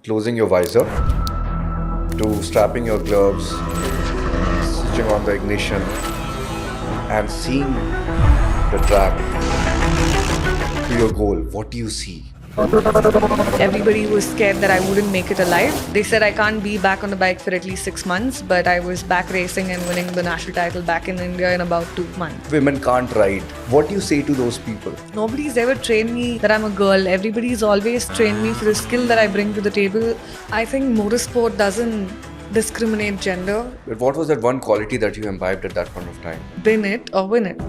closing your visor to strapping your gloves, switching on the ignition and seeing the track to your goal. What do you see? Everybody was scared that I wouldn't make it alive. They said I can't be back on the bike for at least 6 months, but I was back racing and winning the national title back in India in about 2 months. Women can't ride. What do you say to those people? Nobody's ever trained me that I'm a girl. Everybody's always trained me for the skill that I bring to the table. I think motorsport doesn't discriminate gender. But what was that one quality that you imbibed at that point of time? Win it or win it.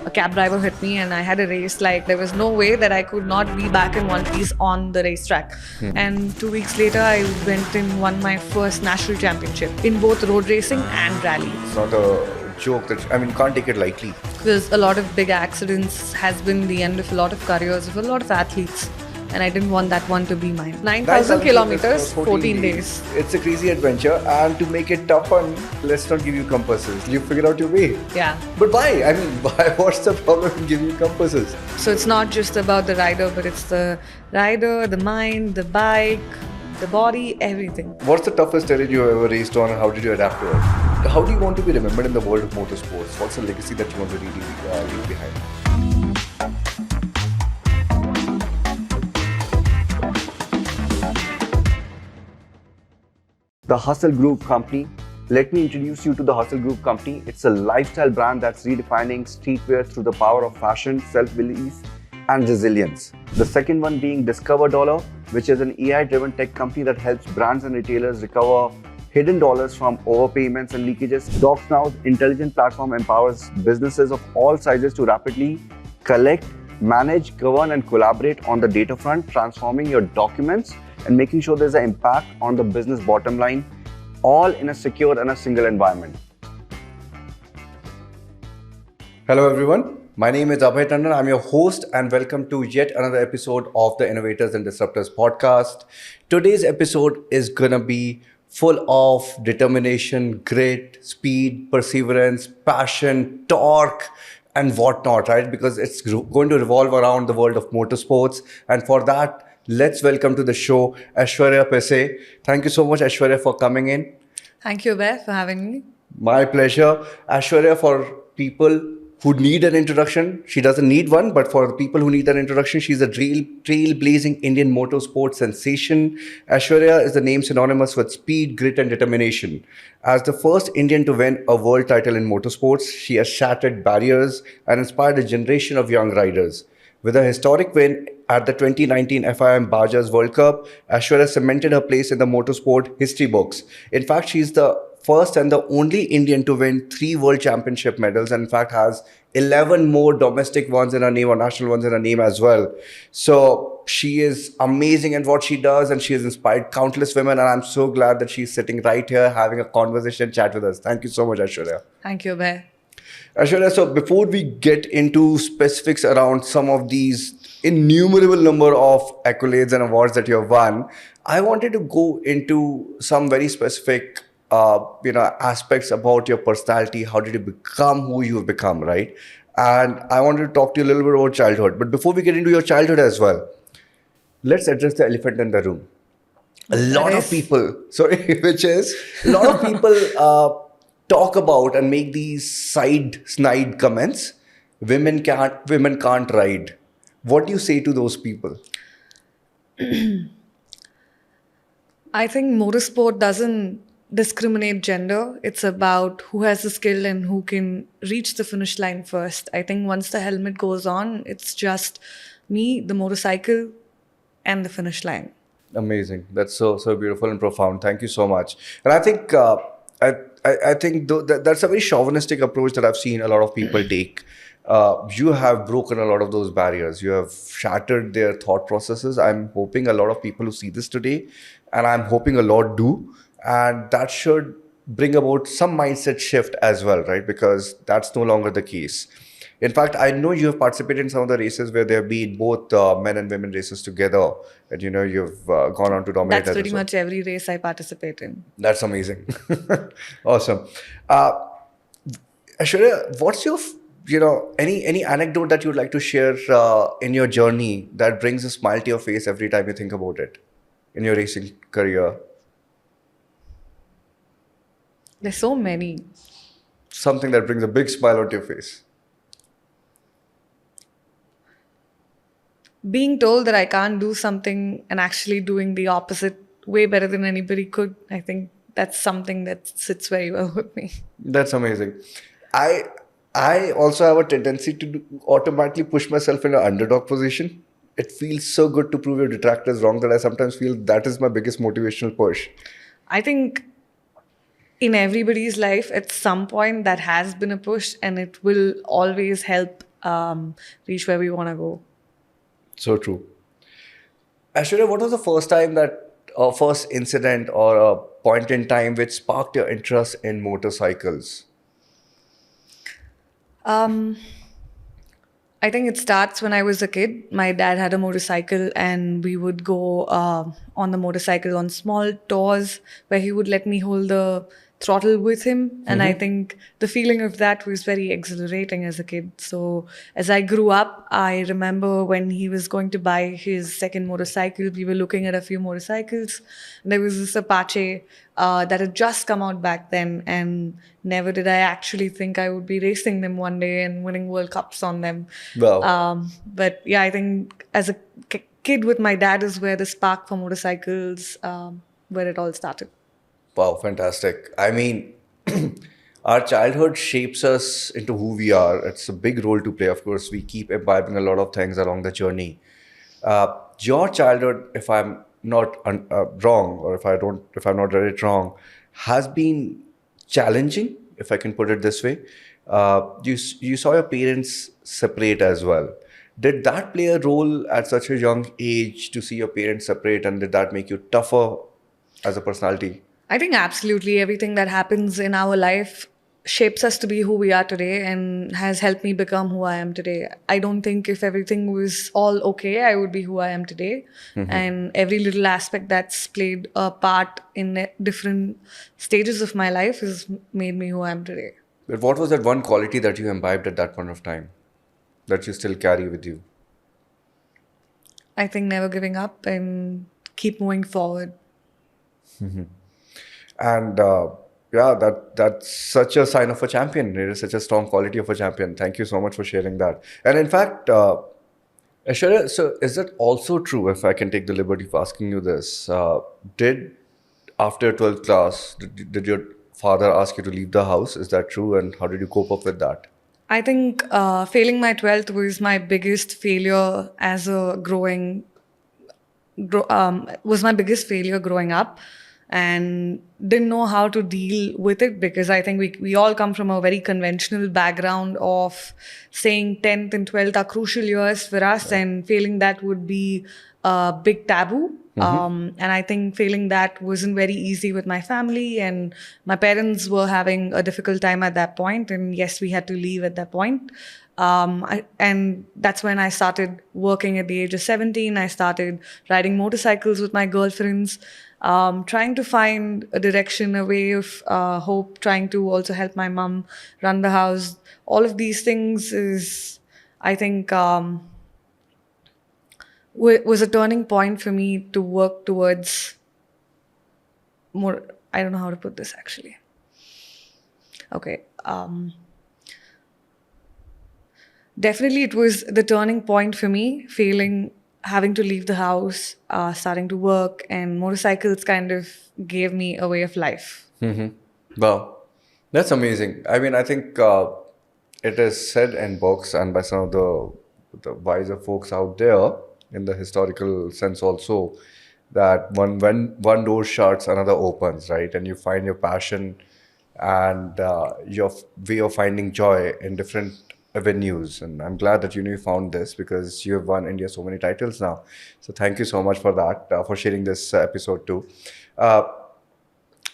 A cab driver hit me and I had a race. Like, there was no way that I could not be back in one piece on the racetrack. And 2 weeks later, I went and won my first national championship in both road racing and rally. It's not a joke that, can't take it lightly. Because a lot of big accidents has been the end of a lot of careers of a lot of athletes. And I didn't want that one to be mine. 9,000 kilometers, 14 days. It's a crazy adventure, and to make it tough fun, let's not give you compasses. You figure out your way. Yeah. But why? Why? What's the problem in giving you compasses? So it's not just about the rider, but it's the rider, the mind, the bike, the body, everything. What's the toughest terrain you ever raced on, and how did you adapt to it? How do you want to be remembered in the world of motorsports? What's the legacy that you want to leave behind? The Hustle Group Company. Let me introduce you to the Hustle Group Company. It's a lifestyle brand that's redefining streetwear through the power of fashion, self-belief, and resilience. The second one being Discover Dollar, which is an AI-driven tech company that helps brands and retailers recover hidden dollars from overpayments and leakages. DocsNow's intelligent platform empowers businesses of all sizes to rapidly collect, manage, govern, and collaborate on the data front, transforming your documents and making sure there's an impact on the business bottom line, all in a secure and a single environment. Hello everyone, my name is Abhay Tandon. I'm your host and welcome to yet another episode of the Innovators and Disruptors Podcast. Today's episode is gonna be full of determination, grit, speed, perseverance, passion, torque, and whatnot, right? Because it's going to revolve around the world of motorsports. And for that, let's welcome to the show Aishwarya Pissay. Thank you so much, Aishwarya, for coming in. Thank you, Beth, for having me. My pleasure. Aishwarya, for people who need an introduction, she doesn't need one, but for the people who need an introduction, she's a trailblazing Indian motorsport sensation. Aishwarya is the name synonymous with speed, grit, and determination. As the first Indian to win a world title in motorsports, she has shattered barriers and inspired a generation of young riders. With a historic win at the 2019 FIM Bajas World Cup, Aishwarya cemented her place in the motorsport history books. In fact, she's the first and the only Indian to win 3 world championship medals, and in fact has 11 more domestic ones in her name or national ones in her name as well. So she is amazing at what she does, and she has inspired countless women, and I'm so glad that she's sitting right here having a conversation chat with us. Thank you so much, Aishwarya. Thank you, Beth. Aishwarya, so before we get into specifics around some of these innumerable number of accolades and awards that you have won, I wanted to go into some very specific aspects about your personality. How did you become who you have become, right? And I wanted to talk to you a little bit about childhood. But before we get into your childhood as well, let's address the elephant in the room. A lot of people talk about and make these snide comments. Women can't ride. What do you say to those people? I think motorsport doesn't discriminate gender. It's about who has the skill and who can reach the finish line first. I think once the helmet goes on, it's just me, the motorcycle, and the finish line. Amazing. That's so beautiful and profound. Thank you so much. And I think I think that's a very chauvinistic approach that I've seen a lot of people take. You have broken a lot of those barriers. You have shattered their thought processes. I'm hoping a lot of people who see this today, and I'm hoping a lot do, and that should bring about some mindset shift as well, right? Because that's no longer the case. In fact, I know you have participated in some of the races where there have been both men and women races together, and you've gone on to dominate. That's pretty much every race I participate in. That's amazing. Awesome. Aishwarya, what's your any anecdote that you'd like to share in your journey that brings a smile to your face every time you think about it? in your racing career? There's so many. Something that brings a big smile onto your face. Being told that I can't do something and actually doing the opposite way better than anybody could, I think that's something that sits very well with me. That's amazing. I also have a tendency to automatically push myself in an underdog position. It feels so good to prove your detractors wrong that I sometimes feel that is my biggest motivational push. I think in everybody's life, at some point, that has been a push, and it will always help reach where we want to go. So true. Aishwarya, what was the first time that, or first incident or a point in time which sparked your interest in motorcycles? I think it starts when I was a kid. My dad had a motorcycle, and we would go on the motorcycle on small tours where he would let me hold the throttle with him. And I think the feeling of that was very exhilarating as a kid. So as I grew up, I remember when he was going to buy his second motorcycle, we were looking at a few motorcycles. And there was this Apache that had just come out back then, and never did I actually think I would be racing them one day and winning World Cups on them. Wow. But yeah, I think as a kid with my dad is where the spark for motorcycles, where it all started. Wow, fantastic. I mean, our childhood shapes us into who we are. It's a big role to play. Of course, we keep imbibing a lot of things along the journey. Your childhood, if I'm not wrong, or if I'm not read it wrong, has been challenging, if I can put it this way. You saw your parents separate as well. Did that play a role at such a young age to see your parents separate, and did that make you tougher as a personality? I think absolutely everything that happens in our life shapes us to be who we are today and has helped me become who I am today. I don't think if everything was all okay, I would be who I am today. And every little aspect that's played a part in different stages of my life has made me who I am today. But what was that one quality that you imbibed at that point of time that you still carry with you? I think never giving up and keep moving forward. And yeah, that's such a sign of a champion. It is such a strong quality of a champion. Thank you so much for sharing that. And in fact, Aishwarya, so is it also true, if I can take the liberty of asking you this, did after 12th class, did your father ask you to leave the house? Is that true? And how did you cope up with that? I think failing my 12th was my biggest failure as a was my biggest failure growing up, and didn't know how to deal with it because I think we all come from a very conventional background of saying 10th and 12th are crucial years for us, and failing that would be a big taboo. And I think failing that wasn't very easy with my family, and my parents were having a difficult time at that point. And yes, we had to leave at that point. And that's when I started working at the age of 17. I started riding motorcycles with my girlfriends, trying to find a direction, a way of hope, trying to also help my mom run the house. All of these things is, I think, was a turning point for me to work towards more. I don't know how to put this actually. Okay. Definitely, it was the turning point for me, having to leave the house, starting to work, and motorcycles kind of gave me a way of life. Wow, that's amazing. I mean, I think it is said in books and by some of the wiser folks out there, in the historical sense also, that when one door shuts, another opens, right? And you find your passion and your way of finding joy in different avenues. And I'm glad that you found this, because you have won India so many titles now. So thank you so much for that, for sharing this episode too.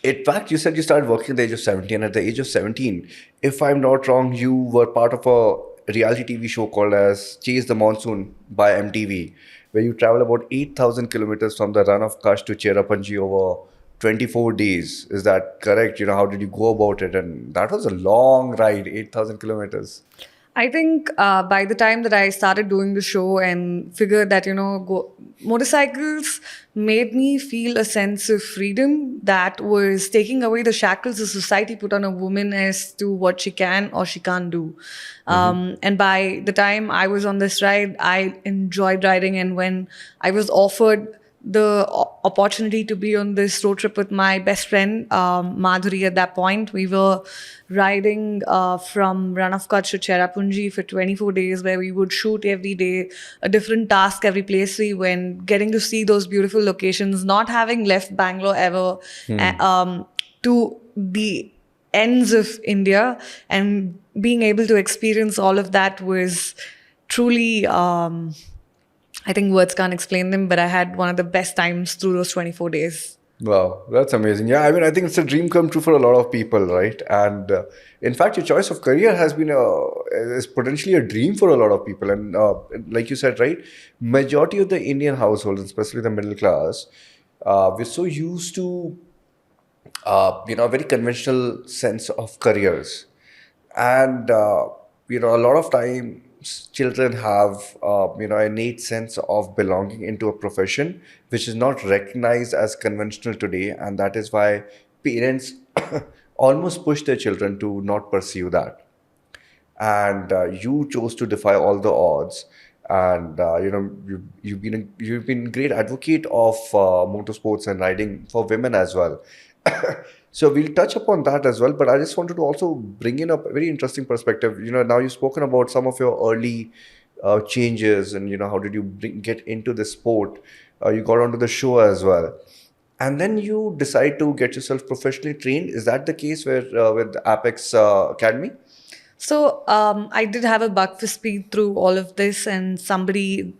In fact, you said you started working at the age of 17. At the age of 17, if I'm not wrong, you were part of a reality TV show called as Chase the Monsoon by MTV, where you travel about 8,000 kilometers from the run of Kutch to Cherrapunji over 24 days. Is that correct? How did you go about it? And that was a long ride, 8,000 kilometers. I think by the time that I started doing the show and figured that, motorcycles made me feel a sense of freedom that was taking away the shackles the society put on a woman as to what she can or she can't do. And by the time I was on this ride, I enjoyed riding. And when I was offered the opportunity to be on this road trip with my best friend, Madhuri, at that point, we were riding from Run of Kutch to Cherrapunji for 24 days, where we would shoot every day, a different task every place we went, getting to see those beautiful locations, not having left Bangalore ever, to the ends of India, and being able to experience all of that was truly, I think words can't explain them, but I had one of the best times through those 24 days. Wow, that's amazing. Yeah, I mean, I think it's a dream come true for a lot of people, right? And in fact, your choice of career has been is potentially a dream for a lot of people. And like you said, right, majority of the Indian households, especially the middle class, we're so used to a very conventional sense of careers, and a lot of times children have an innate sense of belonging into a profession which is not recognized as conventional today, and that is why parents almost push their children to not pursue that. And you chose to defy all the odds, and you've been a great advocate of motorsports and riding for women as well. So we'll touch upon that as well, but I just wanted to also bring in a very interesting perspective. Now you've spoken about some of your early changes, and how did you get into the sport. You got onto the show as well, and then you decide to get yourself professionally trained. Is that the case with Apex Academy? So I did have a bug for speed through all of this, and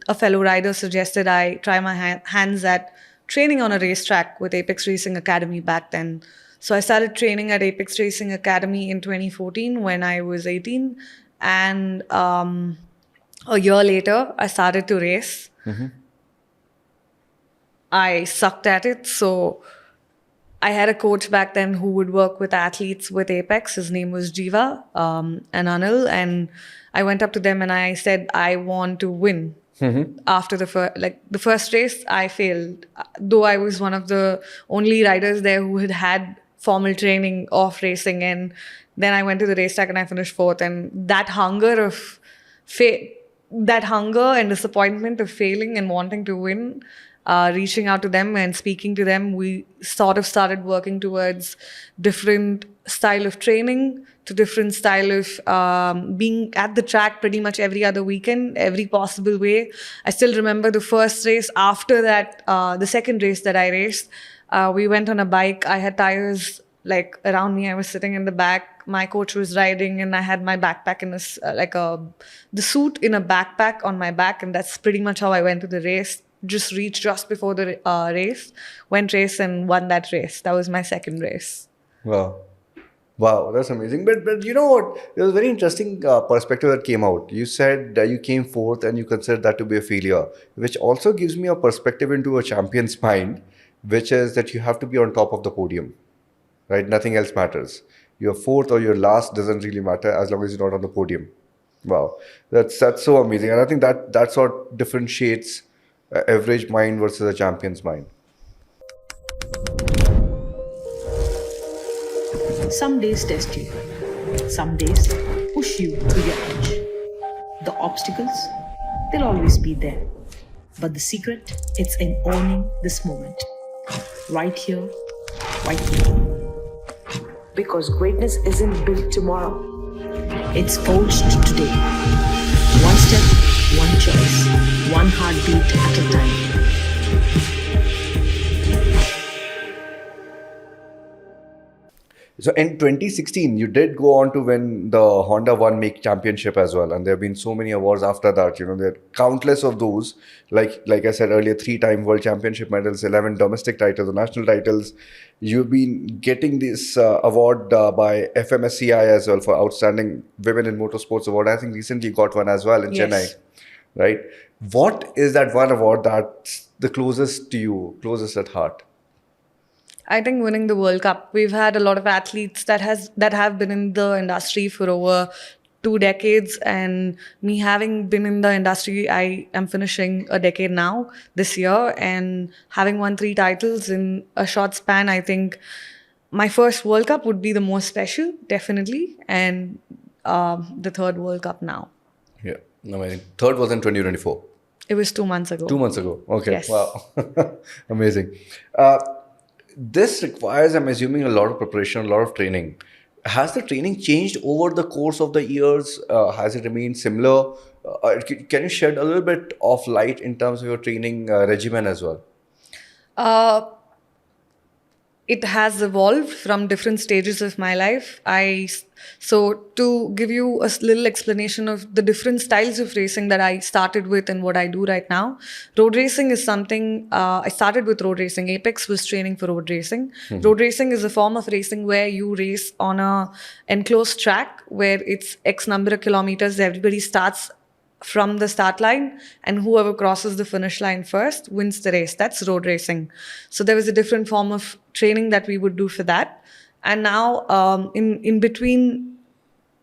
a fellow rider, suggested I try my hands at training on a racetrack with Apex Racing Academy back then. So I started training at Apex Racing Academy in 2014 when I was 18, and a year later I started to race. I sucked at it, so I had a coach back then who would work with athletes with Apex. His name was Jiva and Anil. And I went up to them and I said, I want to win. After the first race, I failed. Though I was one of the only riders there who had formal training of racing. And then I went to the racetrack and I finished fourth. And that hunger and disappointment of failing and wanting to win, reaching out to them and speaking to them, we sort of started working towards different style of training, to different style of being at the track pretty much every other weekend, every possible way. I still remember the first race. After that, the second race that I raced, we went on a bike. I had tires like around me. I was sitting in the back. My coach was riding, and I had my backpack in the suit in a backpack on my back, and that's pretty much how I went to the race. Just reached just before the race, went race and won that race. That was my second race. Wow, that's amazing. But you know what? There was a very interesting perspective that came out. You said you came fourth and you considered that to be a failure, which also gives me a perspective into a champion's mind, which is that you have to be on top of the podium, right? Nothing else matters. You're fourth or you're last doesn't really matter as long as you're not on the podium. Wow, that's so amazing. And I think that's what differentiates average mind versus a champion's mind. Some days test you. Some days push you to your edge. The obstacles, they'll always be there. But the secret, it's in owning this moment. Right here, right now. Because greatness isn't built tomorrow. It's forged today. One step, one choice, one heartbeat at a time. So in 2016, you did go on to win the Honda One Make Championship as well, and there have been so many awards after that. There are countless of those. Like I said earlier, 3-time World Championship medals, 11 domestic titles, national titles. You've been getting this award by FMSCI as well for Outstanding Women in Motorsports Award. I think recently you got one as well in Chennai, right? What is that one award that's the closest to you, closest at heart? I think winning the World Cup. We've had a lot of athletes that have been in the industry for over 2 decades, and me having been in the industry, I am finishing a decade now this year, and having won 3 titles in a short span, I think my first World Cup would be the most special, definitely, and the third World Cup now. Yeah. No, I think third was in 2024. It was 2 months ago. 2 months ago. Okay. Yes. Wow. Amazing. This requires, I'm assuming, a lot of preparation, a lot of training. Has the training changed over the course of the years? Has it remained similar? Can you shed a little bit of light in terms of your training regimen as well? It has evolved from different stages of my life. So to give you a little explanation of the different styles of racing that I started with and what I do right now, road racing is something, I started with road racing. Apex was training for road racing. Road racing is a form of racing where you race on a enclosed track where it's X number of kilometers. Everybody starts from the start line, and whoever crosses the finish line first wins the race. That's road racing. So there was a different form of training that we would do for that. And now in between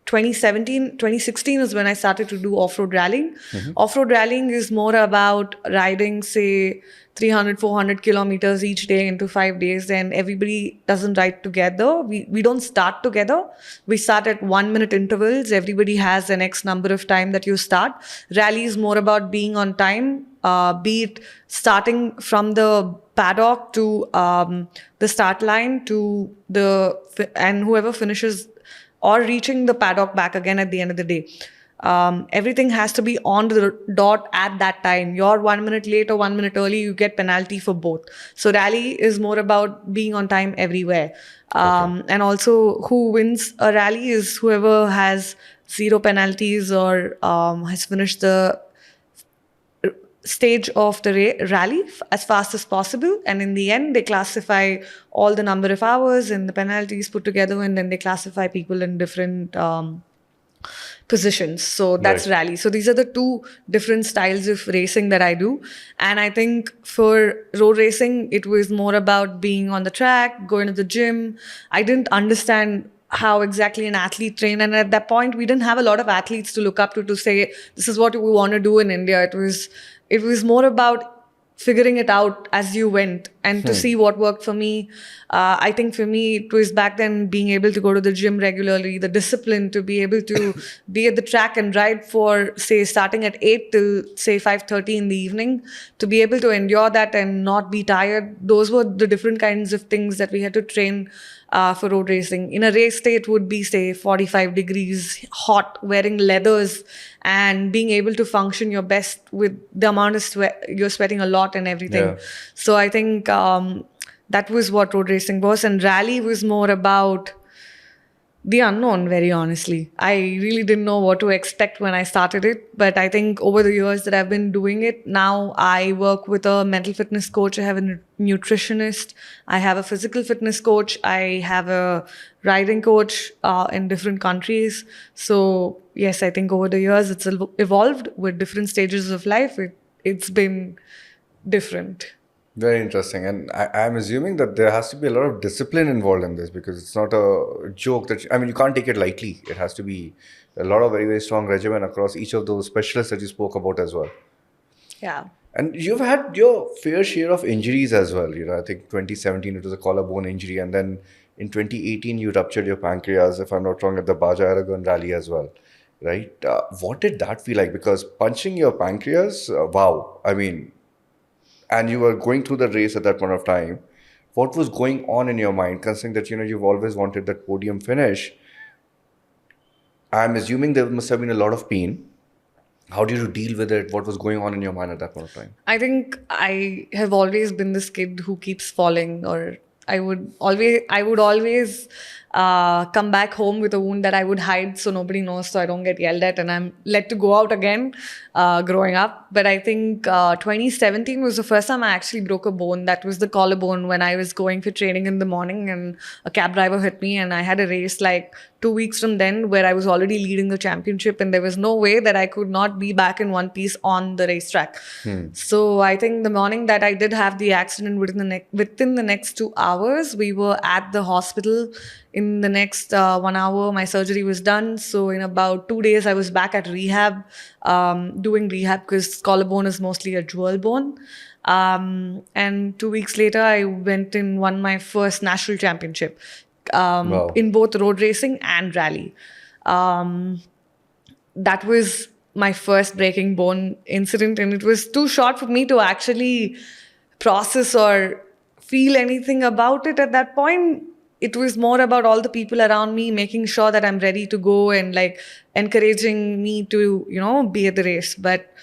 2016 is when I started to do off-road rallying. Off-road rallying is more about riding, say, 300, 400 kilometers each day into 5 days, and everybody doesn't ride together. We don't start together. We start at 1 minute intervals. Everybody has an X number of time that you start. Rally is more about being on time, be it starting from the paddock to the start line to and whoever finishes, or reaching the paddock back again at the end of the day. Everything has to be on the dot at that time. You're 1 minute late or 1 minute early, you get penalty for both. So rally is more about being on time everywhere. And also who wins a rally is whoever has 0 penalties or has finished the stage of the rally as fast as possible, and in the end they classify all the number of hours and the penalties put together, and then they classify people in different positions. So that's rally. So these are the 2 different styles of racing that I do. And I think for road racing, it was more about being on the track, going to the gym. I didn't understand how exactly an athlete trained, and at that point we didn't have a lot of athletes to look up to say this is what we want to do in India. It was more about figuring it out as you went and to see what worked for me. I think for me, it was back then being able to go to the gym regularly, the discipline to be able to be at the track and ride for, say, starting at 8 till, say, 5:30 in the evening, to be able to endure that and not be tired. Those were the different kinds of things that we had to train for road racing. In a race day, it would be, say, 45 degrees, hot, wearing leathers, and being able to function your best with the amount of sweat. You're sweating a lot and everything. Yeah. So I think that was what road racing was. And rally was more about the unknown, very honestly. I really didn't know what to expect when I started it. But I think over the years that I've been doing it, now I work with a mental fitness coach. I have a nutritionist. I have a physical fitness coach. I have a riding coach in different countries. So yes, I think over the years it's evolved with different stages of life. It's been different. Very interesting. And I'm assuming that there has to be a lot of discipline involved in this, because it's not a joke that, you can't take it lightly. It has to be a lot of very, very strong regimen across each of those specialists that you spoke about as well. Yeah. And you've had your fair share of injuries as well. I think 2017 it was a collarbone injury, and then in 2018 you ruptured your pancreas, if I'm not wrong, at the Baja rally as well, right? What did that feel like? Because punching your pancreas, wow. And you were going through the race at that point of time. What was going on in your mind, considering that you've always wanted that podium finish? I'm assuming there must have been a lot of pain. How did you deal with it? What was going on in your mind at that point of time? I think I have always been this kid who keeps falling, or I would always come back home with a wound that I would hide so nobody knows, so I don't get yelled at, and I'm let to go out again growing up. But I think 2017 was the first time I actually broke a bone. That was the collarbone, when I was going for training in the morning and a cab driver hit me, and I had a race like 2 weeks from then where I was already leading the championship, and there was no way that I could not be back in one piece on the racetrack. So I think the morning that I did have the accident, within the next 2 hours. We were at the hospital. In the next 1 hour, my surgery was done. So in about 2 days, I was back at rehab, doing rehab because collarbone is mostly a jewel bone. And 2 weeks later, I went and won my first national championship in both road racing and rally. That was my first breaking bone incident, and it was too short for me to actually process or feel anything about it at that point. It was more about all the people around me making sure that I'm ready to go and like encouraging me to, be at the race. But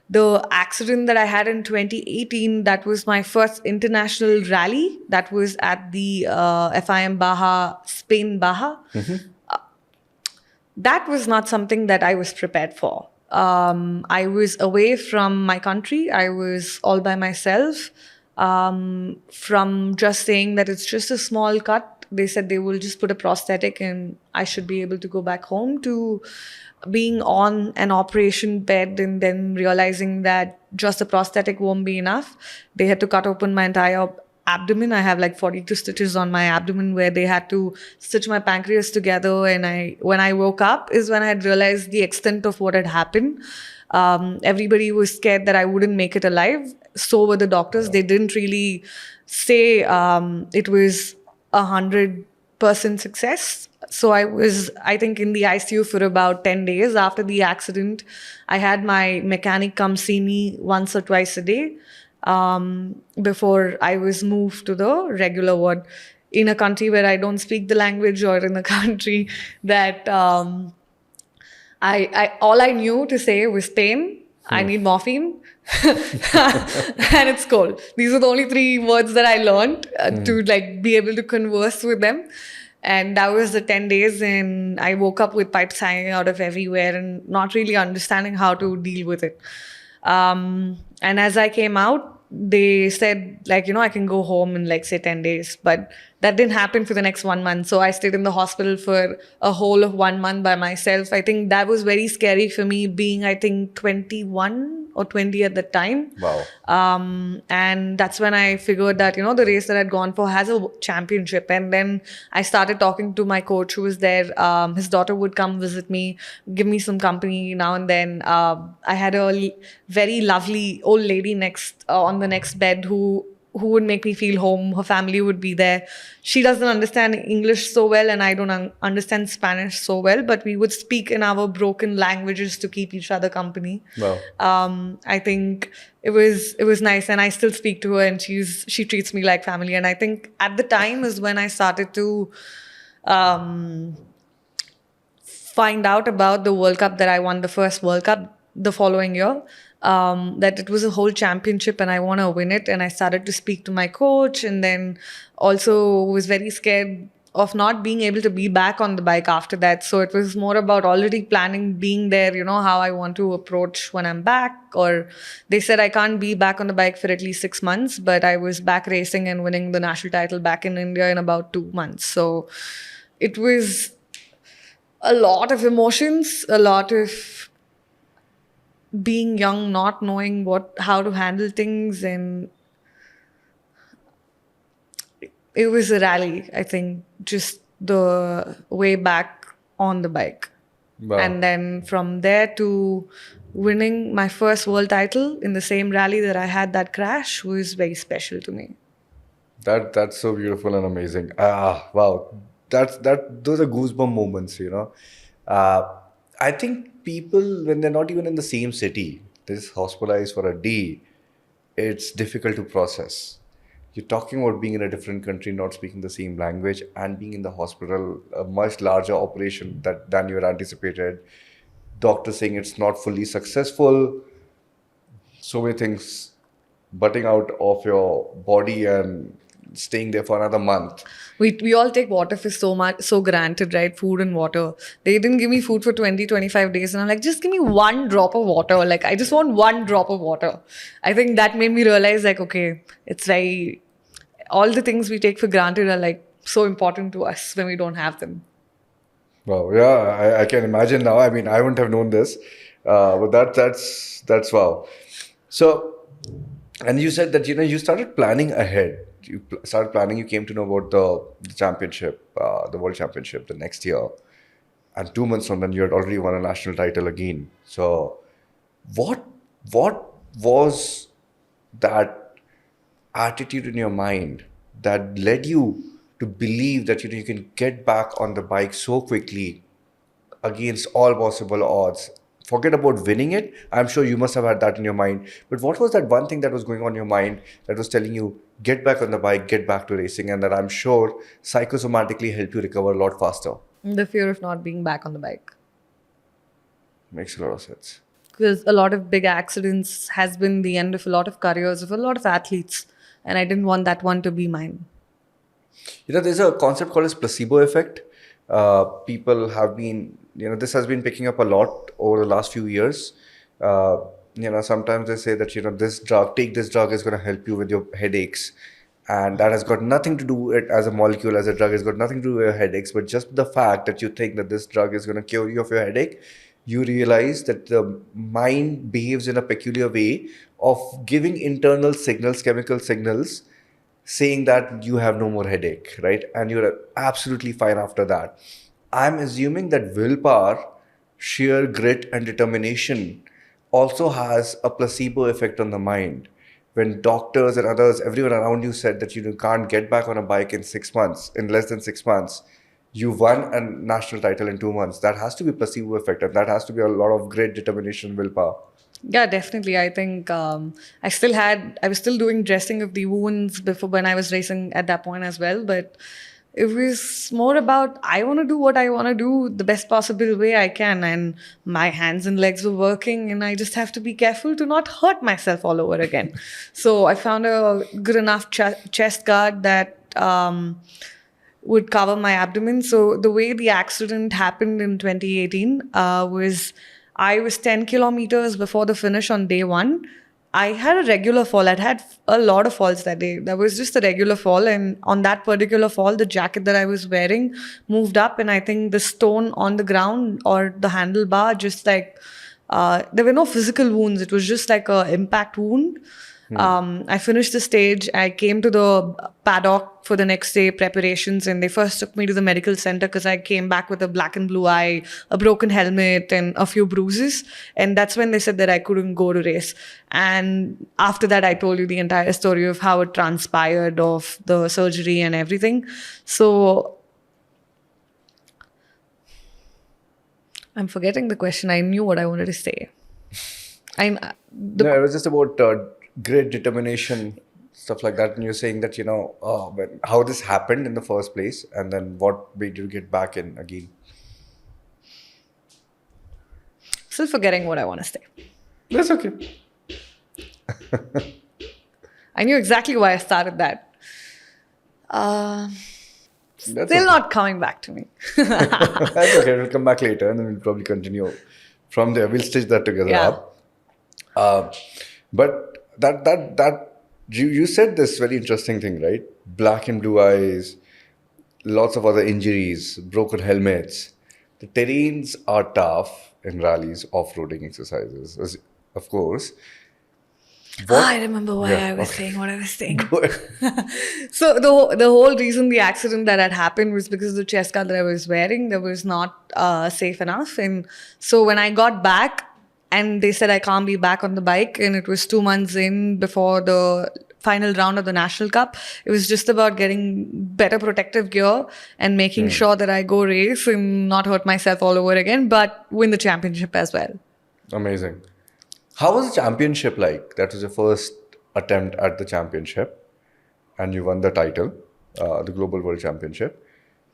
the accident that I had in 2018, that was my first international rally. That was at the FIM Spain Baja. That was not something that I was prepared for. I was away from my country. I was all by myself. From just saying that it's just a small cut, they said they will just put a prosthetic and I should be able to go back home, to being on an operation bed and then realizing that just a prosthetic won't be enough. They had to cut open my entire abdomen. I have like 42 stitches on my abdomen where they had to stitch my pancreas together. And when I woke up is when I had realized the extent of what had happened. Everybody was scared that I wouldn't make it alive. So were the doctors. They didn't really say it was 100% success. So I was, I think, in the ICU for about 10 days after the accident. I had my mechanic come see me once or twice a day before I was moved to the regular ward in a country where I don't speak the language, or in a country that I all I knew to say was pain, I need morphine, and it's cold. These are the only 3 words that I learned to like be able to converse with them. And that was the 10 days, and I woke up with pipes hanging out of everywhere and not really understanding how to deal with it. And as I came out, they said, like, I can go home in like, say, 10 days. But that didn't happen for the next 1 month. So I stayed in the hospital for a whole of 1 month by myself. I think that was very scary for me, being, I think, 21 or 20 at the time. Wow. And that's when I figured that, the race that I'd gone for has a championship. And then I started talking to my coach who was there. His daughter would come visit me, give me some company now and then. I had a very lovely old lady on the next bed who would make me feel home. Her family would be there. She doesn't understand English so well, and I don't understand Spanish so well, but we would speak in our broken languages to keep each other company. Wow. I think it was nice, and I still speak to her, and she treats me like family. And I think at the time is when I started to find out about the World Cup, that I won the first World Cup the following year. That it was a whole championship and I want to win it. And I started to speak to my coach, and then also was very scared of not being able to be back on the bike after that. So it was more about already planning being there, how I want to approach when I'm back. Or they said I can't be back on the bike for at least 6 months, but I was back racing and winning the national title back in India in about 2 months. So it was a lot of emotions, a lot of being young, not knowing how to handle things, and it was a rally, I think, just the way back on the bike. Wow. And then from there to winning my first world title in the same rally that I had that crash was very special to me. That's so beautiful and amazing. Wow. Those are goosebump moments, I think people, when they're not even in the same city, they're just hospitalized for a day, it's difficult to process. You're talking about being in a different country, not speaking the same language, and being in the hospital, a much larger operation than you had anticipated. Doctors saying it's not fully successful. So many things butting out of your body and staying there for another month. We all take water for so granted, right? Food and water. They didn't give me food for 20-25 days. And I'm like, just give me 1 drop of water. Like, I just want 1 drop of water. I think that made me realize, like, okay, it's very, all the things we take for granted are like so important to us when we don't have them. Wow. Yeah, I can imagine now. I mean, I wouldn't have known this, but that's wow. So, and you said that, you started planning ahead. you started planning, you came to know about the championship, the World Championship the next year. And 2 months from then, you had already won a national title again. So what was that attitude in your mind that led you to believe that you can get back on the bike so quickly against all possible odds? Forget about winning it. I'm sure you must have had that in your mind. But what was that one thing that was going on in your mind that was telling you, get back on the bike, get back to racing, and that I'm sure psychosomatically helped you recover a lot faster? The fear of not being back on the bike. Makes a lot of sense. Because a lot of big accidents has been the end of a lot of careers of a lot of athletes. And I didn't want that one to be mine. There's a concept called as placebo effect. People have been, this has been picking up a lot over the last few years. Sometimes they say that, take this drug is going to help you with your headaches. And that has got nothing to do with it as a molecule, as a drug. It's got nothing to do with your headaches. But just the fact that you think that this drug is going to cure you of your headache, you realize that the mind behaves in a peculiar way of giving internal signals, chemical signals, saying that you have no more headache, right? And you're absolutely fine after that. I'm assuming that willpower, sheer grit and determination also has a placebo effect on the mind. When doctors and others, everyone around you said that you can't get back on a bike in 6 months, in less than 6 months, you won a national title in 2 months. That has to be placebo effect, and that has to be a lot of great determination, willpower. Yeah, definitely. I think I was still doing dressing of the wounds before when I was racing at that point as well. But it was more about, I want to do what I want to do the best possible way I can. And my hands and legs were working, and I just have to be careful to not hurt myself all over again. So I found a good enough chest guard that would cover my abdomen. So the way the accident happened in 2018 was I was 10 kilometers before the finish on day one. I had a regular fall. I'd had a lot of falls that day. That was just a regular fall. And on that particular fall, the jacket that I was wearing moved up. And I think the stone on the ground or the handlebar, just like, there were no physical wounds. It was just like an impact wound. I finished the stage. I came to the paddock for the next day preparations, and they first took me to the medical center because I came back with a black and blue eye, a broken helmet, and a few bruises. And that's when they said that I couldn't go to race. And after that, I told you the entire story of how it transpired, of the surgery and everything. So I'm forgetting the question. I knew what I wanted to say. No, it was just about great determination, stuff like that. And you're saying that, how this happened in the first place, and then what made you get back in again. Still forgetting what I want to say. That's okay. I knew exactly why I started that. Still not coming back to me. That's okay. We'll come back later, and then we'll probably continue from there. We'll stitch that together up. But that you said this very interesting thing, right? Black and blue eyes, lots of other injuries, broken helmets. The terrains are tough in rallies, off-roading exercises, of course. I remember why I was saying what I was saying. So the whole reason the accident that had happened was because the chest guard that I was wearing that was not safe enough. And so when I got back, and they said I can't be back on the bike, and it was 2 months in before the final round of the National Cup. It was just about getting better protective gear and making sure that I go race and not hurt myself all over again, but win the championship as well. Amazing. How was the championship like? That was your first attempt at the championship, and you won the title, the Global World Championship.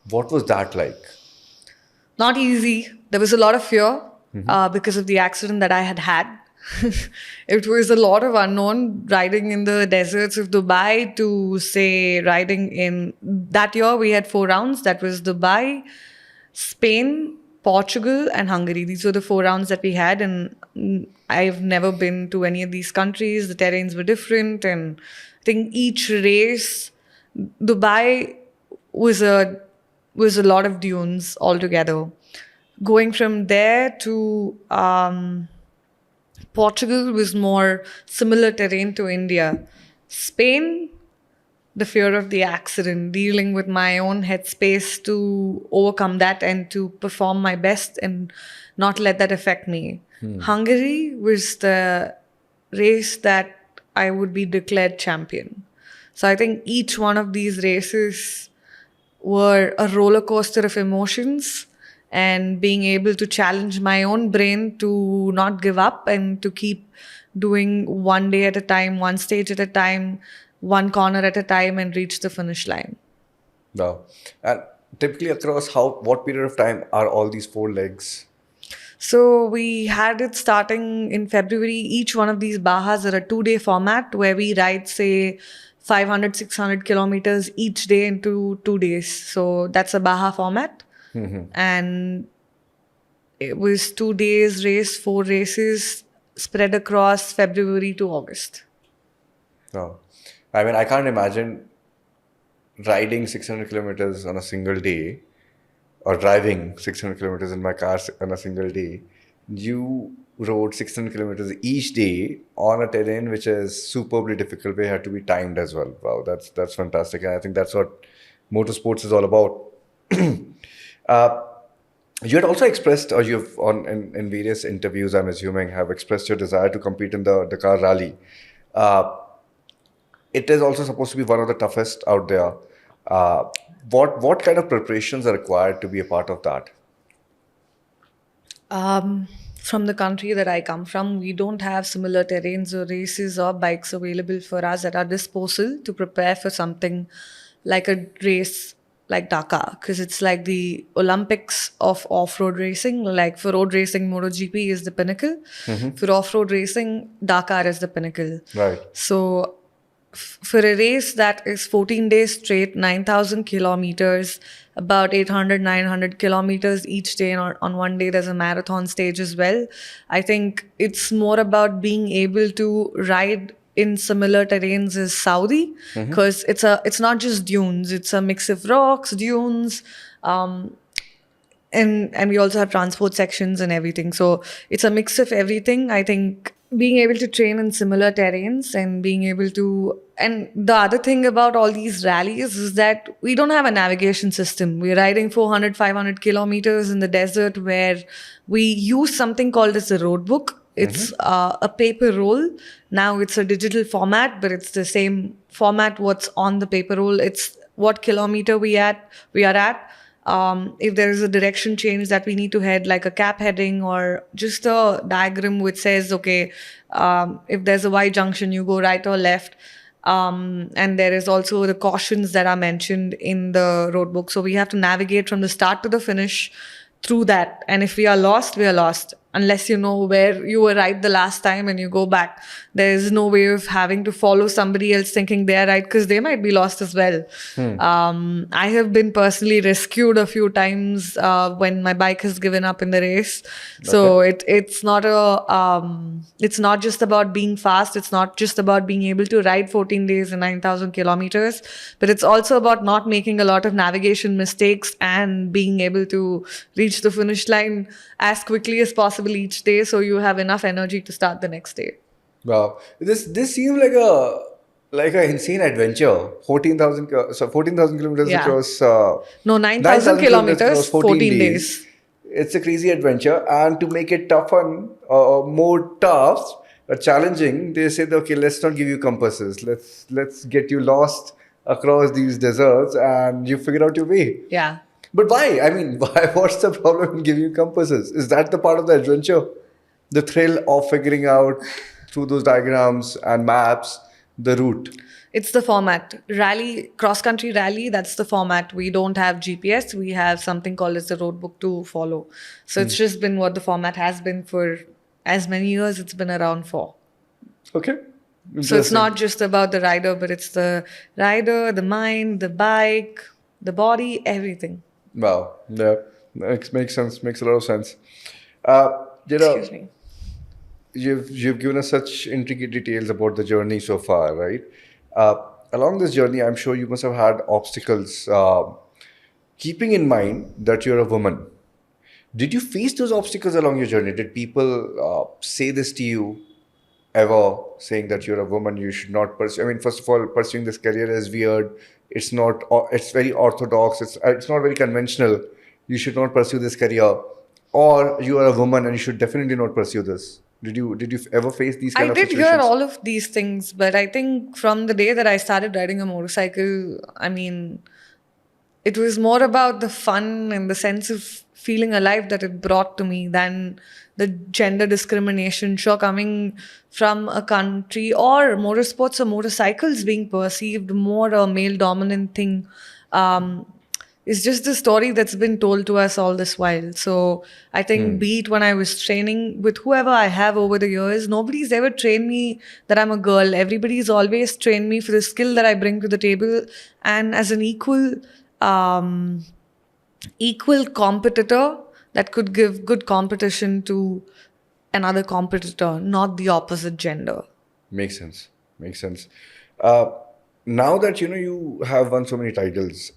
What was that like? Not easy. There was a lot of fear. Because of the accident that I had had. It was a lot of unknown, riding in the deserts of Dubai to, say, riding in... That year, we had 4 rounds. That was Dubai, Spain, Portugal, and Hungary. These were the 4 rounds that we had. And I've never been to any of these countries. The terrains were different. And I think each race... Dubai was a lot of dunes altogether. Going from there to Portugal was more similar terrain to India. Spain the fear of the accident, dealing with my own headspace to overcome that and to perform my best and not let that affect me. Hungary was the race that I would be declared champion. So I think each one of these races were a roller coaster of emotions, and being able to challenge my own brain to not give up and to keep doing one day at a time, one stage at a time, one corner at a time, and reach the finish line. Wow. And typically across what period of time are all these 4 legs? So we had it starting in February. Each one of these Bajas are a 2-day format where we ride, say, 500, 600 kilometers each day into 2 days. So that's a Baja format. And it was 2 days race, 4 races spread across February to August. No. I mean, I can't imagine riding 600 kilometers on a single day or driving 600 kilometers in my car on a single day. You rode 600 kilometers each day on a terrain which is superbly difficult, where you had to be timed as well. Wow, that's fantastic. And I think that's what motorsports is all about. You had also expressed, or you've in various interviews, I'm assuming, have expressed your desire to compete in the Dakar Rally. It is also supposed to be one of the toughest out there. What kind of preparations are required to be a part of that? From the country that I come from, we don't have similar terrains or races or bikes available for us at our disposal to prepare for something like a race like Dakar, because it's like the Olympics of off-road racing. Like for road racing, MotoGP is the pinnacle. For off-road racing, Dakar is the pinnacle. Right. So for a race that is 14 days straight, 9,000 kilometers, about 800, 900 kilometers each day. And on one day, there's a marathon stage as well. I think it's more about being able to ride in similar terrains as Saudi, because it's not just dunes, it's a mix of rocks, dunes, and we also have transport sections and everything. So it's a mix of everything. I think being able to train in similar terrains and being able to, and the other thing about all these rallies is that we don't have a navigation system. We're riding 400, 500 kilometers in the desert, where we use something called as a road book. It's a paper roll. Now it's a digital format, but it's the same format what's on the paper roll. It's what kilometer we are at. If there is a direction change that we need to head, like a cap heading, or just a diagram which says, okay, if there's a Y junction, you go right or left. And there is also the cautions that are mentioned in the road book. So we have to navigate from the start to the finish through that. And if we are lost, we are lost. Unless you know where you were right the last time and you go back. There is no way of having to follow somebody else thinking they're right, because they might be lost as well. I have been personally rescued a few times when my bike has given up in the race. So it's not just about being fast. It's not just about being able to ride 14 days and 9,000 kilometers, but it's also about not making a lot of navigation mistakes and being able to reach the finish line as quickly as possible each day, so you have enough energy to start the next day. Wow, this seems like a insane adventure. 14,000 kilometers across. No, 9,000 kilometers, 14 days. It's a crazy adventure, and to make it tough and more tough, challenging, they said, okay, let's not give you compasses. Let's get you lost across these deserts, and you figure out your way. Yeah. But why? I mean, why? What's the problem in giving you compasses? Is that the part of the adventure? The thrill of figuring out through those diagrams and maps the route? It's the format. Rally, cross-country rally, that's the format. We don't have GPS. We have something called as the road book to follow. So it's just been what the format has been for as many years it's been around for. Okay. So it's not just about the rider, but it's the rider, the mind, the bike, the body, everything. Wow. Yeah. Makes sense. Makes a lot of sense. Excuse me. You've given us such intricate details about the journey so far, right? Along this journey, I'm sure you must have had obstacles. Keeping in mind that you're a woman, did you face those obstacles along your journey? Did people say this to you? ever saying that you're a woman, you should not pursue. I mean, first of all, pursuing this career is weird. It's not. It's very orthodox. It's not very conventional. You should not pursue this career, or you are a woman and you should definitely not pursue this. Did you ever face these kind I of did situations? hear all of these things, but I think from the day that I started riding a motorcycle, I mean, it was more about the fun and the sense of feeling alive that it brought to me than the gender discrimination. Sure, coming from a country or motorsports or motorcycles being perceived more a male dominant thing. It's just the story that's been told to us all this while. So I think be it when I was training with whoever I have over the years, nobody's ever trained me that I'm a girl. Everybody's always trained me for the skill that I bring to the table and as an equal competitor that could give good competition to another competitor, not the opposite gender. Makes sense. Makes sense. Now that you have won so many titles,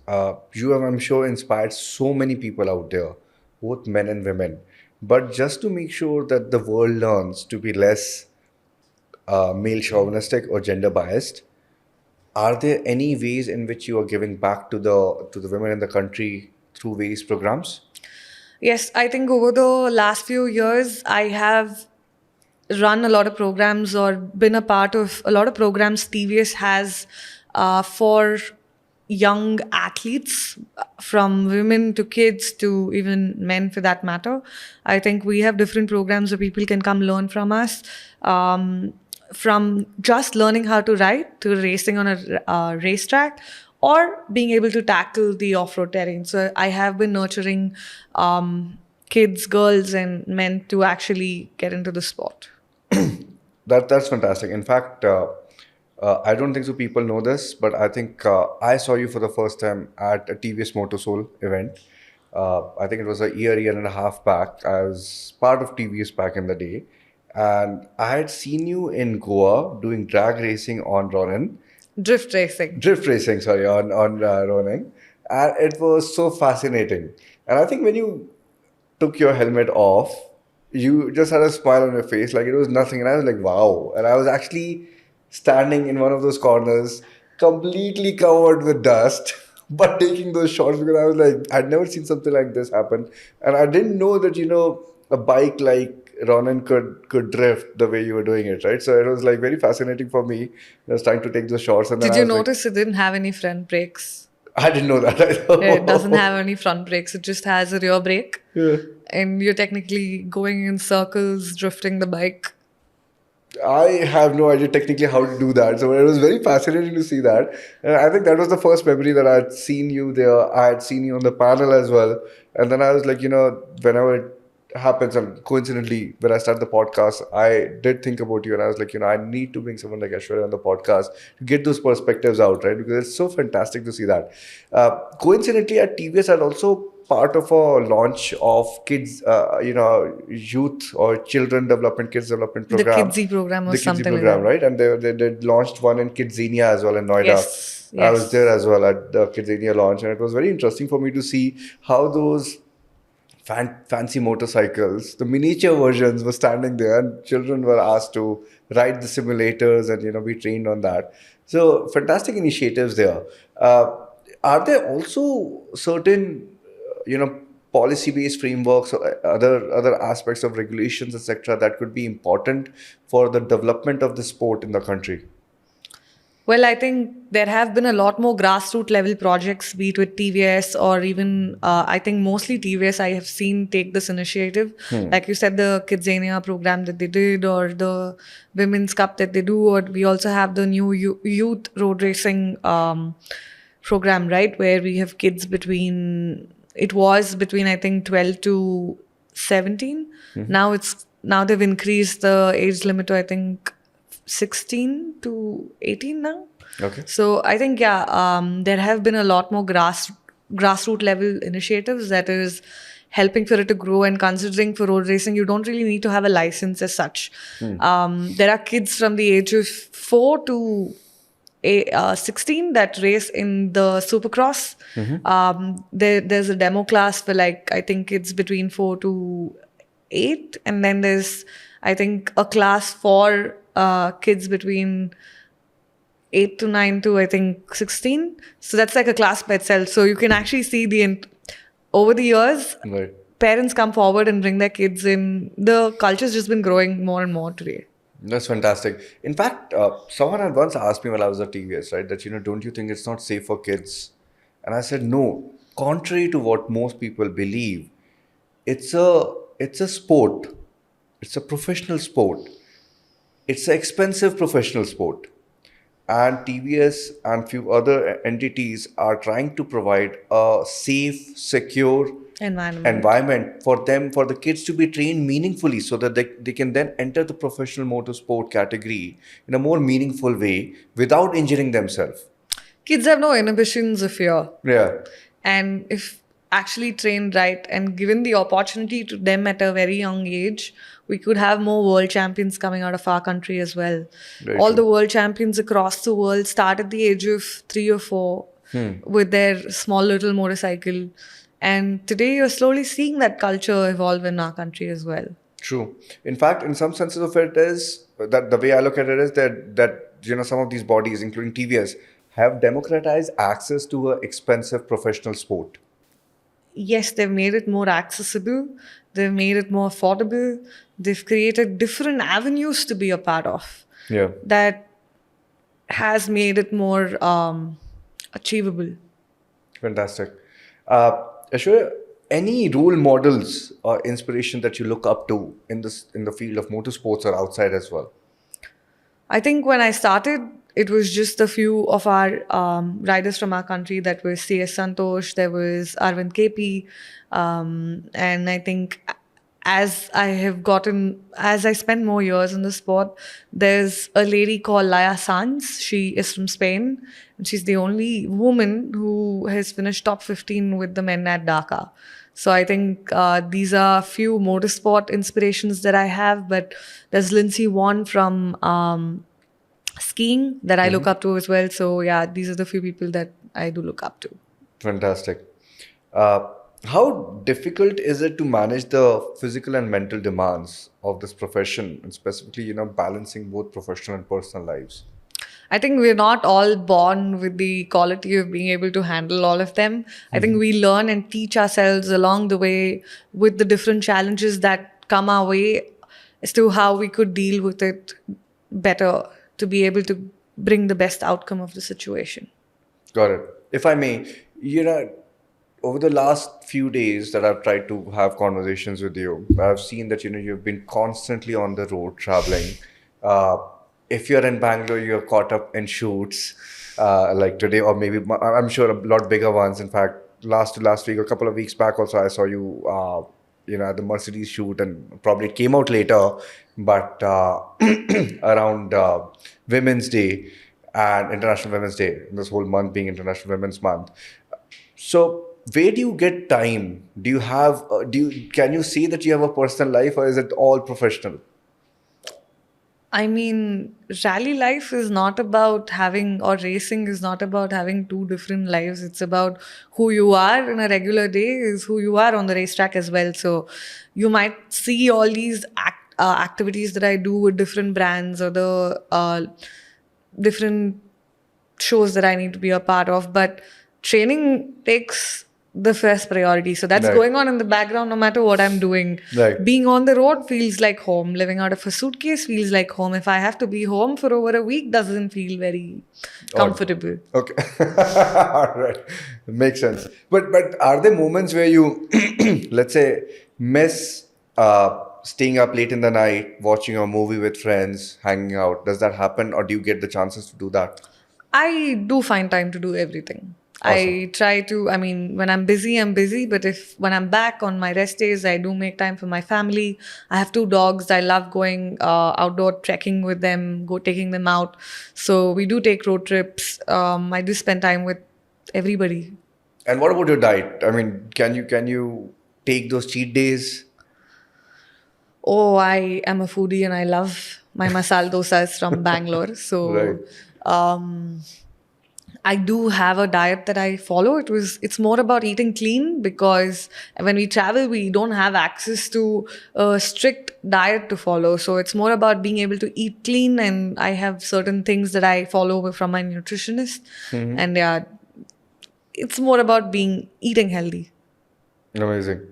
you have, I'm sure, inspired so many people out there, both men and women. But just to make sure that the world learns to be less male chauvinistic or gender biased, are there any ways in which you are giving back to the women in the country through various programs? Yes, I think over the last few years, I have run a lot of programs or been a part of a lot of programs TVS has for young athletes, from women to kids to even men for that matter. I think we have different programs where people can come learn from us. From just learning how to ride to racing on a racetrack or being able to tackle the off-road terrain. So I have been nurturing kids, girls and men to actually get into the sport. That's fantastic. In fact, I don't think so people know this, but I think I saw you for the first time at a TVS Motor Soul event. I think it was a year and a half back. I was part of TVS back in the day. And I had seen you in Goa doing drag racing on Ronin. Drift racing, Sorry, on Ronin. And it was so fascinating. And I think when you took your helmet off, you just had a smile on your face, like it was nothing. And I was like, wow. And I was actually standing in one of those corners, completely covered with dust, but taking those shots because I was like, I'd never seen something like this happen. And I didn't know that, a bike like Ronin could drift the way you were doing it, right? So it was like very fascinating for me. I was trying to take those shots. And then did I you was notice it didn't have any front brakes? I didn't know that either. It doesn't have any front brakes. It just has a rear brake. Yeah. And you're technically going in circles, drifting the bike. I have no idea technically how to do that. So it was very fascinating to see that. And I think that was the first memory that I had seen you there. I had seen you on the panel as well. And then I was like, whenever it happens, and coincidentally, when I started the podcast, I did think about you and I was like, I need to bring someone like Aishwarya on the podcast to get those perspectives out, right? Because it's so fantastic to see that. Coincidentally, at TVS, I'd also part of a launch of kids, youth or children development, kids development program. The Kidsy program or the something Kidsy program, like that. right? And they launched one in Kidzania as well in Noida. Yes. I was there as well at the Kidzania launch, and it was very interesting for me to see how those fancy motorcycles, the miniature versions, were standing there, and children were asked to ride the simulators and be trained on that. So fantastic initiatives there. Are there also certain policy-based frameworks or other aspects of regulations, etc., that could be important for the development of the sport in the country? Well, I think there have been a lot more grassroots level projects, be it with TVS or even, I think mostly TVS I have seen take this initiative. Like you said, the Kidzania program that they did or the Women's Cup that they do, or we also have the new youth road racing program, right? Where we have kids between I think 12 to 17. Now they've increased the age limit to I think 16 to 18 now. Okay. So I think, there have been a lot more grassroots level initiatives that is helping for it to grow. And considering for road racing, you don't really need to have a license as such. There are kids from the age of 4 to 16 that race in the Supercross. There's a demo class for I think kids between 4 to 8. And then there's, I think, a class for kids between 8 to 9 to I think 16. So that's like a class by itself. So you can actually see over the years, Right. parents come forward and bring their kids in. The culture's just been growing more and more today. That's fantastic. In fact, someone had once asked me while I was at TVS, right, that, don't you think it's not safe for kids? And I said, no. Contrary to what most people believe, it's a sport. It's a professional sport. It's an expensive professional sport. And TVS and few other entities are trying to provide a safe, secure environment for the kids to be trained meaningfully so that they can then enter the professional motorsport category in a more meaningful way without injuring themselves. Kids have no inhibitions of fear. Yeah. And if actually trained right and given the opportunity to them at a very young age, we could have more world champions coming out of our country as well. Very All true. the world champions across the world start at the age of 3 or 4 with their small little motorcycle. And today you're slowly seeing that culture evolve in our country as well. True. In fact, in some senses of it is that the way I look at it is that some of these bodies, including TVS, have democratized access to an expensive professional sport. Yes, they've made it more accessible. They've made it more affordable. They've created different avenues to be a part of. Yeah. That has made it more achievable. Fantastic. Aishwarya, any role models or inspiration that you look up to in the field of motorsports or outside as well? I think when I started, it was just a few of our riders from our country. That was C.S. Santosh, there was Arvind KP. And I think as I spend more years in the sport, there's a lady called Laia Sanz. She is from Spain. And she's the only woman who has finished top 15 with the men at Dakar. So I think these are a few motorsport inspirations that I have. But there's Lindsay Vonn from skiing that I look up to as well. So yeah, these are the few people that I do look up to. Fantastic. How difficult is it to manage the physical and mental demands of this profession, and specifically, balancing both professional and personal lives? I think we're not all born with the quality of being able to handle all of them. I think we learn and teach ourselves along the way with the different challenges that come our way as to how we could deal with it better to be able to bring the best outcome of the situation. Got it. If I may, over the last few days that I've tried to have conversations with you, I've seen that, you've been constantly on the road traveling. If you're in Bangalore, you're caught up in shoots like today, or maybe I'm sure a lot bigger ones. In fact, last week, a couple of weeks back also, I saw you, at the Mercedes shoot, and probably it came out later, but around Women's Day and International Women's Day, this whole month being International Women's Month. So where do you get time? Do you have, can you say that you have a personal life, or is it all professional? I mean, rally life is not about having, or racing is not about having two different lives. It's about who you are in a regular day is who you are on the racetrack as well. So you might see all these activities that I do with different brands or the different shows that I need to be a part of. But training takes the first priority. So that's Right. going on in the background no matter what I'm doing. Right. Being on the road feels like home. Living out of a suitcase feels like home. If I have to be home for over a week, doesn't feel very comfortable. Okay. All right. Makes sense. But are there moments where you, let's say, miss staying up late in the night, watching a movie with friends, hanging out? Does that happen, or do you get the chances to do that? I do find time to do everything. Awesome. I try to, when I'm busy, I'm busy. But when I'm back on my rest days, I do make time for my family. I have 2 dogs. I love going outdoor trekking with them, taking them out. So we do take road trips. I do spend time with everybody. And what about your diet? Can you take those cheat days? Oh, I am a foodie and I love my masala dosas from Bangalore. So Right. I do have a diet that I follow. It's more about eating clean, because when we travel, we don't have access to a strict diet to follow. So it's more about being able to eat clean, and I have certain things that I follow from my nutritionist. And yeah, it's more about eating healthy. Amazing.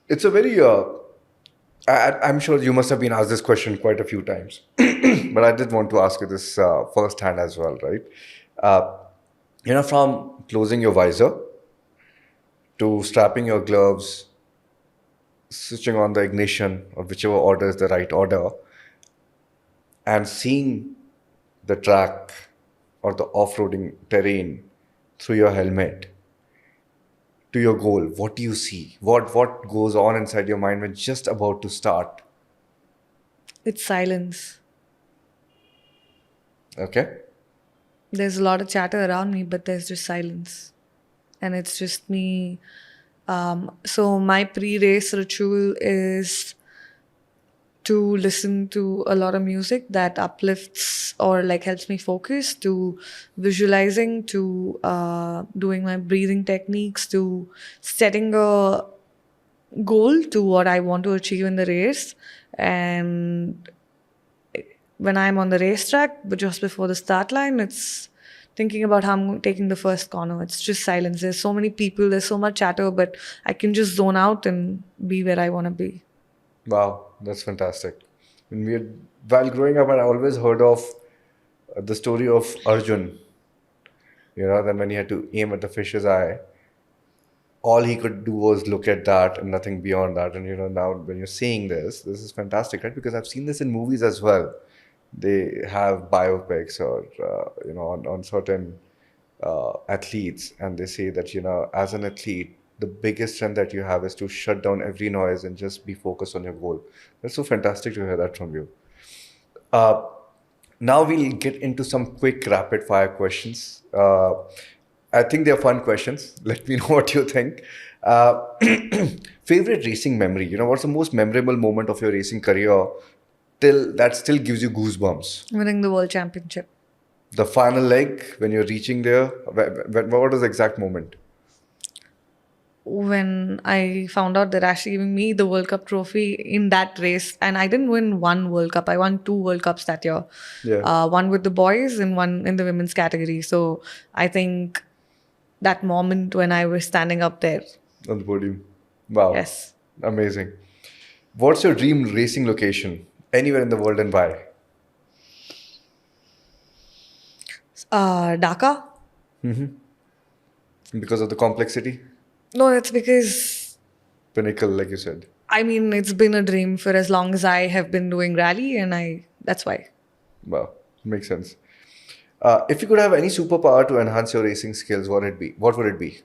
It's a very, I'm sure you must have been asked this question quite a few times, but I did want to ask you this firsthand as well, right? From closing your visor to strapping your gloves, switching on the ignition or whichever order is the right order, and seeing the track or the off-roading terrain through your helmet to your goal, what do you see? What goes on inside your mind when just about to start? It's silence. Okay? There's a lot of chatter around me, but there's just silence. And it's just me. So my pre-race ritual is to listen to a lot of music that uplifts or like helps me focus, to visualizing, to doing my breathing techniques, to setting a goal to what I want to achieve in the race. And when I'm on the racetrack, but just before the start line, it's thinking about how I'm taking the first corner. It's just silence. There's so many people, there's so much chatter, but I can just zone out and be where I want to be. Wow, that's fantastic. While growing up, I always heard of the story of Arjun. Then when he had to aim at the fish's eye, all he could do was look at that and nothing beyond that. And now when you're seeing this is fantastic, right? Because I've seen this in movies as well. They have biopics or on certain athletes, and they say that as an athlete, the biggest strength that you have is to shut down every noise and just be focused on your goal. That's so fantastic to hear that from you. Now we'll get into some quick rapid fire questions. I think they're fun questions. Let me know what you think. Favorite racing memory? What's the most memorable moment of your racing career that still gives you goosebumps? Winning the world championship. The final leg, when you're reaching there, what was the exact moment? When I found out they're actually giving me the World Cup trophy in that race. And I didn't win one World Cup. I won 2 World Cups that year. Yeah. One with the boys and one in the women's category. So I think that moment when I was standing up there. On the podium. Wow. Yes. Amazing. What's your dream racing location? Anywhere in the world, and why? Dakar. Because of the complexity? No, it's because, Pinnacle, like you said. I mean, it's been a dream for as long as I have been doing rally, and that's why. Wow. Makes sense. If you could have any superpower to enhance your racing skills, what would it be?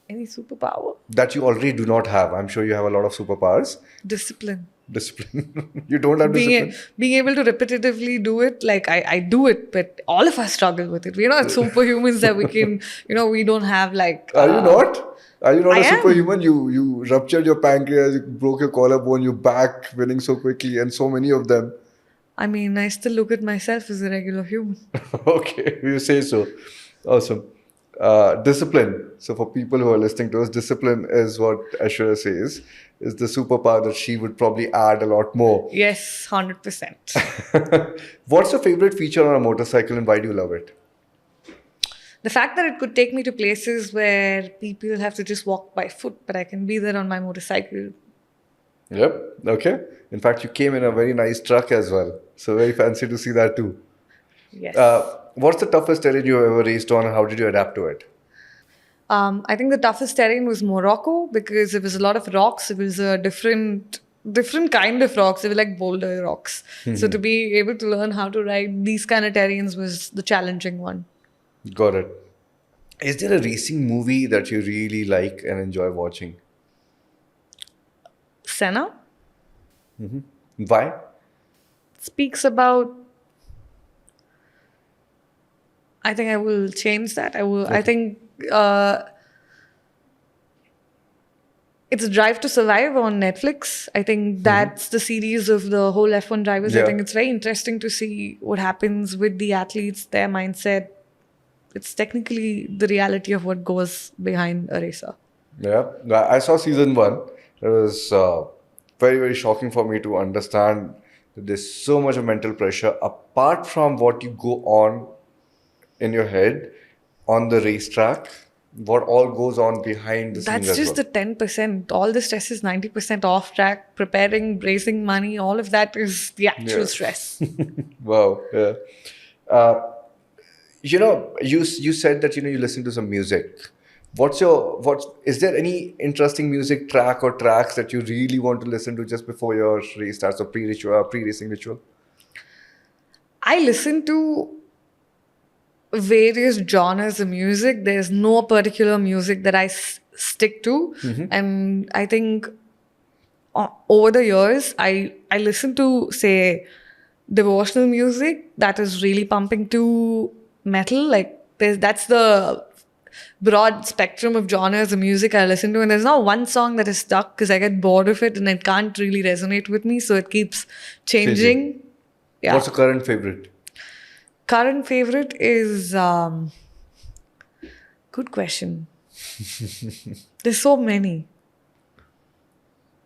Any superpower? That you already do not have. I'm sure you have a lot of superpowers. Discipline. You don't have discipline? Being able to repetitively do it, like I do it, but all of us struggle with it. We're not superhumans that we can, we don't have like... Are you not? Are you not I a am. superhuman? You ruptured your pancreas, you broke your collarbone, you're back winning so quickly, and so many of them. I mean, I still look at myself as a regular human. Okay, you say so. Awesome. Discipline. So for people who are listening to us, discipline is what Aishwarya says is the superpower that she would probably add a lot more. Yes, 100%. What's your favorite feature on a motorcycle, and why do you love it? The fact that it could take me to places where people have to just walk by foot, but I can be there on my motorcycle. Yep. Okay. In fact, you came in a very nice truck as well. So very fancy to see that too. Yes. What's the toughest terrain you ever raced on, and how did you adapt to it? I think the toughest terrain was Morocco, because it was a lot of rocks. It was a different kind of rocks. They were like boulder rocks. So to be able to learn how to ride these kind of terrains was the challenging one. Got it. Is there a racing movie that you really like and enjoy watching? Senna Why? speaks about... I think I will change that. I think it's Drive to Survive on Netflix. I think that's the series of the whole F1 drivers. Yeah. I think it's very interesting to see what happens with the athletes, their mindset, it's technically the reality of what goes behind a racer. Yeah, I saw season 1. It was very, very shocking for me to understand that there's so much of mental pressure apart from what you go on in your head on the racetrack, what all goes on behind the scenes That's as just well. the 10%. All the stress is 90% off track, preparing, raising money, all of that is the actual Yeah. stress. Wow. Yeah. Uh, you said that you listen to some music. Is there any interesting music track or tracks that you really want to listen to just before your race starts or pre-racing ritual? I listen to various genres of music. There's no particular music that I stick to. And I think over the years, I listen to, say, devotional music that is really pumping to metal. Like that's the broad spectrum of genres of music I listen to, and there's not one song that is stuck because I get bored of it and it can't really resonate with me, so it keeps changing. Yeah. What's your current favorite? Current favorite is good question. There's so many.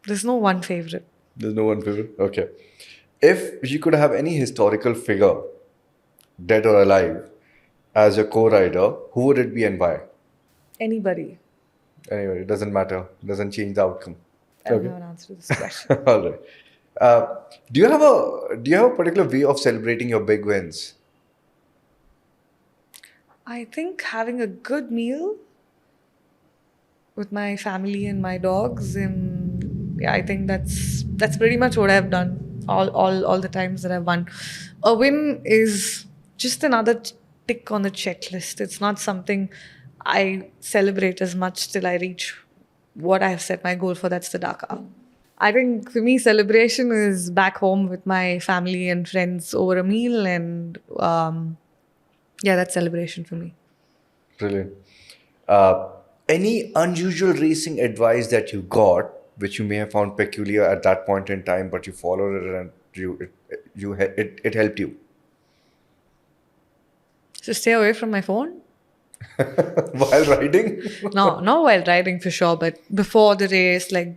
There's no one favorite. There's no one favorite? Okay. If you could have any historical figure, dead or alive, as your co-rider, who would it be and why? Anybody. Anyway, it doesn't matter. It doesn't change the outcome. I don't have an answer to this question. All right. Do you have a particular way of celebrating your big wins? I think having a good meal with my family and my dogs, and yeah, I think that's pretty much what I've done all the times that I've won. A win is just another tick on the checklist. It's not something I celebrate as much till I reach what I have set my goal for. That's the Dakar. I think for me, celebration is back home with my family and friends over a meal, and yeah, that's celebration for me. Brilliant. Any unusual racing advice that you got, which you may have found peculiar at that point in time, but you followed it and it helped you? So stay away from my phone. While riding? No, not while riding for sure, but before the race, like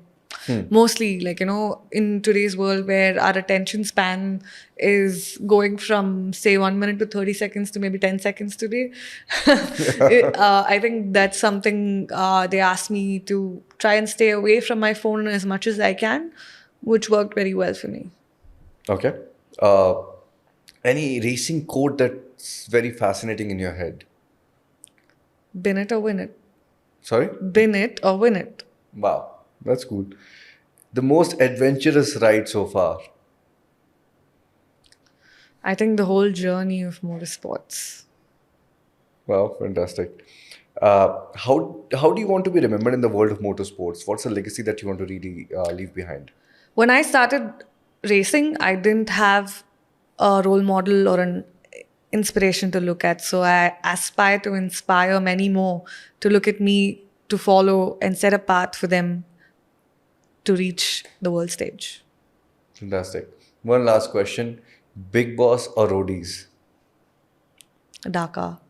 mostly, like, in today's world where our attention span is going from, say, 1 minute to 30 seconds to maybe 10 seconds today. I think that's something they asked me to try and stay away from my phone as much as I can, which worked very well for me. Okay. Any racing quote that's very fascinating in your head? Bin it or win it. Sorry? Bin it or win it. Wow, that's cool. The most adventurous ride so far? I think the whole journey of motorsports. Wow, fantastic. How do you want to be remembered in the world of motorsports? What's the legacy that you want to really leave behind? When I started racing, I didn't have a role model or an inspiration to look at. So I aspire to inspire many more to look at me, to follow and set a path for them to reach the world stage. Fantastic. One last question. Big Boss or roadies? Dakar.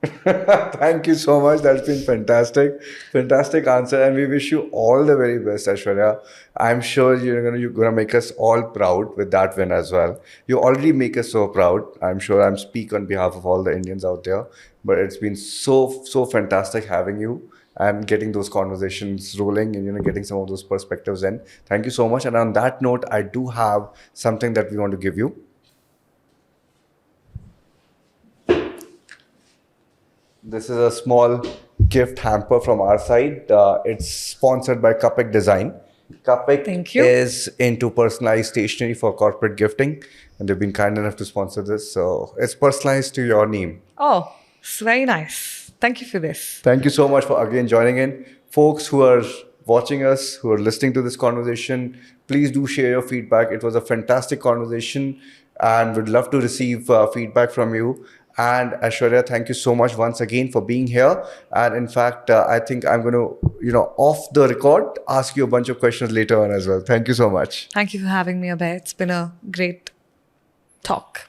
Thank you so much. That's been fantastic. Fantastic answer. And we wish you all the very best, Aishwarya. I'm sure you're gonna make us all proud with that win as well. You already make us so proud. I'm sure I'm speak on behalf of all the Indians out there. But it's been so fantastic having you and getting those conversations rolling and getting some of those perspectives in. Thank you so much. And on that note, I do have something that we want to give you. This is a small gift hamper from our side. It's sponsored by Kapik Design. Kapik Thank you. is into personalized stationery for corporate gifting, and they've been kind enough to sponsor this. So it's personalized to your name. Oh, it's very nice. Thank you for this. Thank you so much for again joining in. Folks who are watching us, who are listening to this conversation, please do share your feedback. It was a fantastic conversation and would love to receive feedback from you. And Aishwarya, thank you so much once again for being here. And in fact, I think I'm going to, off the record, ask you a bunch of questions later on as well. Thank you so much. Thank you for having me, Abhay. It's been a great talk.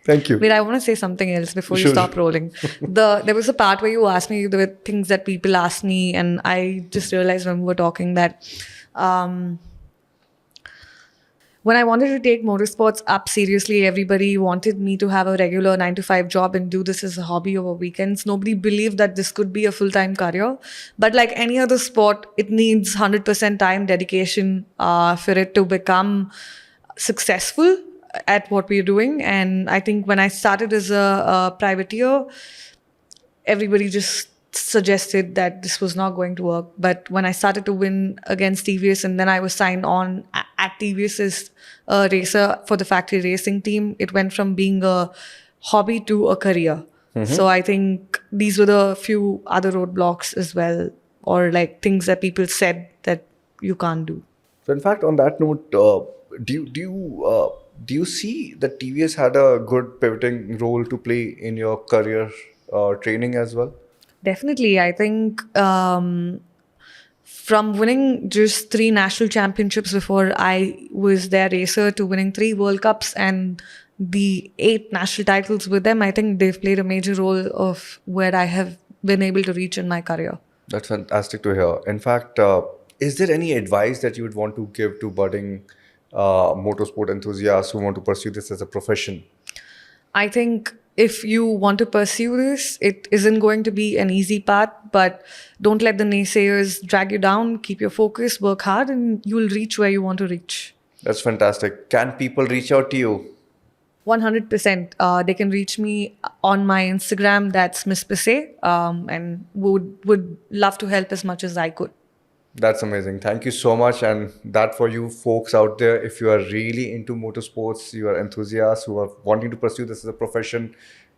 Thank you. Wait, I want to say something else before you Sure. stop rolling. There was a part where you asked me, there were things that people asked me, and I just realized when we were talking that when I wanted to take motorsports up seriously, everybody wanted me to have a regular 9 to 5 job and do this as a hobby over weekends. Nobody believed that this could be a full-time career. But like any other sport, it needs 100% time dedication for it to become successful at what we're doing. And I think when I started as a privateer, everybody just suggested that this was not going to work. But when I started to win against TVS and then I was signed on at TVS as a racer for the factory racing team, it went from being a hobby to a career. So I think these were the few other roadblocks as well, or like things that people said that you can't do. So, in fact, on that note, do you see that TVS had a good pivoting role to play in your career training as well? Definitely. I think from winning just 3 national championships before I was their racer to winning 3 World Cups and the 8 national titles with them, I think they've played a major role of where I have been able to reach in my career. That's fantastic to hear. In fact, is there any advice that you would want to give to budding motorsport enthusiasts who want to pursue this as a profession? I think if you want to pursue this, it isn't going to be an easy path, but don't let the naysayers drag you down. Keep your focus, work hard, and you'll reach where you want to reach. That's fantastic. Can people reach out to you? 100%. They can reach me on my Instagram, that's Miss Pissay, and would love to help as much as I could. That's amazing. Thank you so much. And that for you folks out there, if you are really into motorsports, you are enthusiasts who are wanting to pursue this as a profession,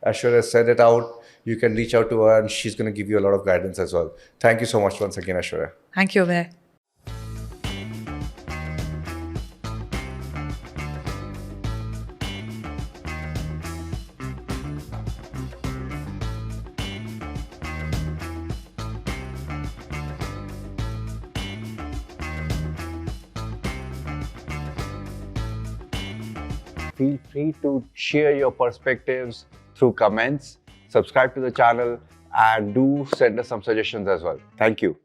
Aishwarya said it out. You can reach out to her and she's going to give you a lot of guidance as well. Thank you so much once again, Aishwarya. Thank you, Abhay. Feel free to share your perspectives through comments, subscribe to the channel, and do send us some suggestions as well. Thank you.